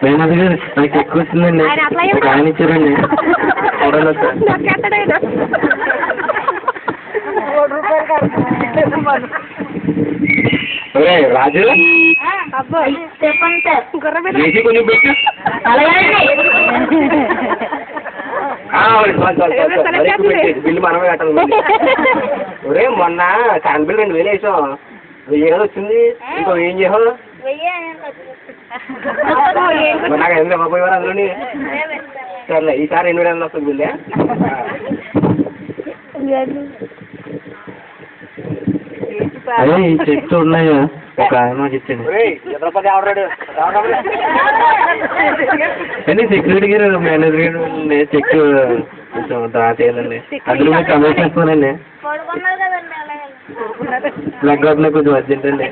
Manager గారు నాకు ఎక్కువ వచ్చిందండి ఆయన ఇచ్చారండి చూడండి సార్ రాజు కొంచెం పెట్టు బిల్లు మనమే కట్టాలి. ఒరే మొన్న కరెంట్ బిల్ 2000 వేసాం 1000 వచ్చింది ఇంకో ఏం చేసావు నాకు ఎందుకు ఇవ్వకపోయేవారు అందులోని సర్లే ఈసారి 8,000 వస్తుంది బిల్లే. అదే ఈ చెట్టు ఉన్నాయా ఒక ఆయన ఇచ్చాడు కానీ సెక్యూరిటీ గారు మేనేజర్ గారు చెక్ కొంచెం డ్రా చేయాలండి అందులో మీరు కమిషన్ ఇస్తానండి బ్లడ్ డ్రాప్ కొంచెం అర్జెంట్ అండి.